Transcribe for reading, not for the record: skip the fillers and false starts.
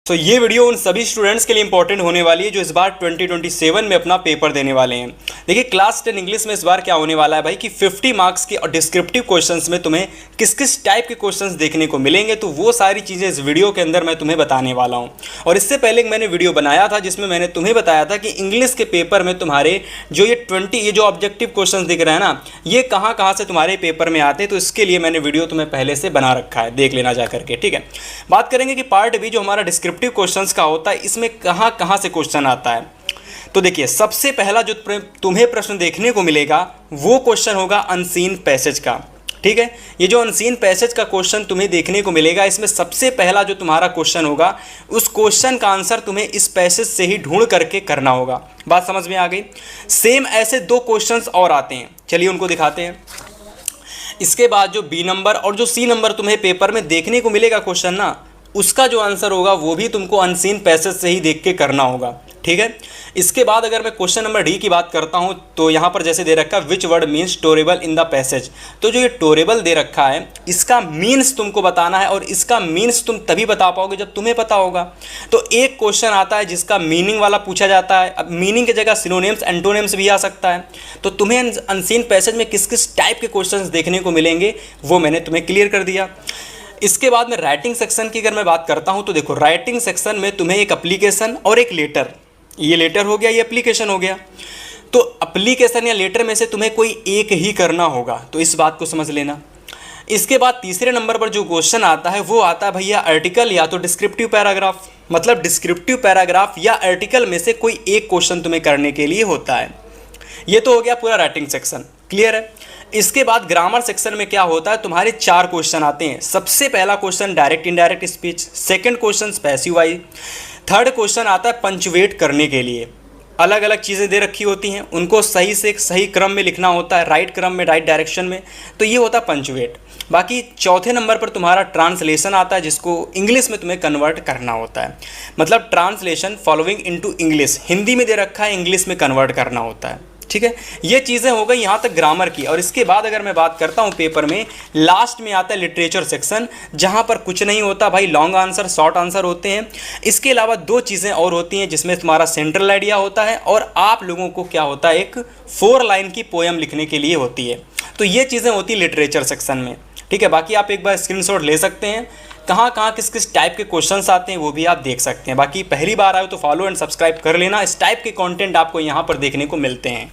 तो ये वीडियो उन सभी स्टूडेंट्स के लिए इंपॉर्टेंट होने वाली है जो इस बार 2027 में अपना पेपर देने वाले हैं। देखिए क्लास 10 इंग्लिश में इस बार क्या होने वाला है भाई कि 50 मार्क्स के और डिस्क्रिप्टिव क्वेश्चंस में तुम्हें किस किस टाइप के क्वेश्चंस देखने को मिलेंगे, तो वो सारी चीज़ें इस वीडियो के अंदर मैं तुम्हें बताने वाला हूँ। और इससे पहले मैंने वीडियो बनाया था जिसमें मैंने तुम्हें बताया था कि इंग्लिश के पेपर में तुम्हारे जो ये जो ऑब्जेक्टिव क्वेश्चन दिख रहे हैं ना, ये कहाँ कहाँ से तुम्हारे पेपर में आते हैं। तो इसके लिए मैंने वीडियो तुम्हें पहले से बना रखा है, देख लेना जा करके। ठीक है, बात करेंगे कि पार्ट बी जो हमारा डिस्क्रिप्टिव क्वेश्चंस का होता है, इसमें कहाँ कहाँ से क्वेश्चन आता है। तो देखिए सबसे पहला जो तुम्हें प्रश्न देखने को मिलेगा वो क्वेश्चन होगा अनसीन पैसेज का। ठीक है, ये जो अनसीन पैसेज का क्वेश्चन तुम्हें देखने को मिलेगा, इसमें सबसे पहला जो तुम्हारा क्वेश्चन होगा उस क्वेश्चन का आंसर तुम्हें इस पैसेज से ही ढूंढ करके करना होगा। बात समझ में आ गई। सेम ऐसे दो क्वेश्चंस और आते हैं, चलिए उनको दिखाते हैं। इसके बाद जो बी नंबर और जो सी नंबर तुम्हें पेपर में देखने को मिलेगा क्वेश्चन ना, उसका जो आंसर होगा वो भी तुमको अनसीन पैसेज से ही देख के करना होगा। ठीक है, इसके बाद अगर मैं क्वेश्चन नंबर डी की बात करता हूं तो यहाँ पर जैसे दे रखा है which word means tolerable in the passage. तो जो ये टोरेबल दे रखा है इसका मीन्स तुमको बताना है, और इसका मीन्स तुम तभी बता पाओगे जब तुम्हें पता होगा। तो एक क्वेश्चन आता है जिसका मीनिंग वाला पूछा जाता है। अब मीनिंग की जगह सिनोनिम्स एंटोनिम्स भी आ सकता है। तो तुम्हें अनसीन पैसेज में किस किस टाइप के क्वेश्चन देखने को मिलेंगे वो मैंने तुम्हें क्लियर कर दिया। इसके बाद में राइटिंग सेक्शन की अगर मैं बात करता हूं तो देखो राइटिंग सेक्शन में तुम्हें एक एप्लीकेशन और एक लेटर, ये लेटर हो गया, ये एप्लीकेशन हो गया। तो एप्लीकेशन या लेटर में से तुम्हें कोई एक ही करना होगा, तो इस बात को समझ लेना। इसके बाद तीसरे नंबर पर जो क्वेश्चन आता है वो आता है भैया आर्टिकल या तो डिस्क्रिप्टिव पैराग्राफ, मतलब डिस्क्रिप्टिव पैराग्राफ या आर्टिकल में से कोई एक क्वेश्चन तुम्हें करने के लिए होता है। ये तो हो गया पूरा राइटिंग सेक्शन, क्लियर है। इसके बाद ग्रामर सेक्शन में क्या होता है, तुम्हारे 4 क्वेश्चन आते हैं। सबसे पहला question direct indirect speech, second question passive voice, third question आता है पंचुएट करने के लिए। अलग अलग चीज़ें दे रखी होती हैं, उनको सही से सही क्रम में लिखना होता है, राइट क्रम में, राइट डायरेक्शन में, तो ये होता है पंचुएट। बाकी चौथे नंबर पर तुम्हारा ट्रांसलेशन आता है जिसको इंग्लिश में तुम्हें कन्वर्ट करना होता है, मतलब translation following into English, Hindi में दे रखा है इंग्लिश में कन्वर्ट करना होता है। ठीक है, ये चीज़ें हो गई यहाँ तक ग्रामर की। और इसके बाद अगर मैं बात करता हूँ पेपर में लास्ट में आता है लिटरेचर सेक्शन, जहाँ पर कुछ नहीं होता भाई, लॉन्ग आंसर शॉर्ट आंसर होते हैं। इसके अलावा 2 चीज़ें और होती हैं जिसमें तुम्हारा सेंट्रल आइडिया होता है और आप लोगों को क्या होता है एक 4 लाइन की पोएम लिखने के लिए होती है। तो ये चीज़ें होती लिटरेचर सेक्शन में। ठीक है, बाकी आप एक बार स्क्रीनशॉट ले सकते हैं, कहाँ कहाँ किस किस टाइप के क्वेश्चंस आते हैं वो भी आप देख सकते हैं। बाकी पहली बार आए तो फॉलो एंड सब्सक्राइब कर लेना, इस टाइप के कंटेंट आपको यहाँ पर देखने को मिलते हैं।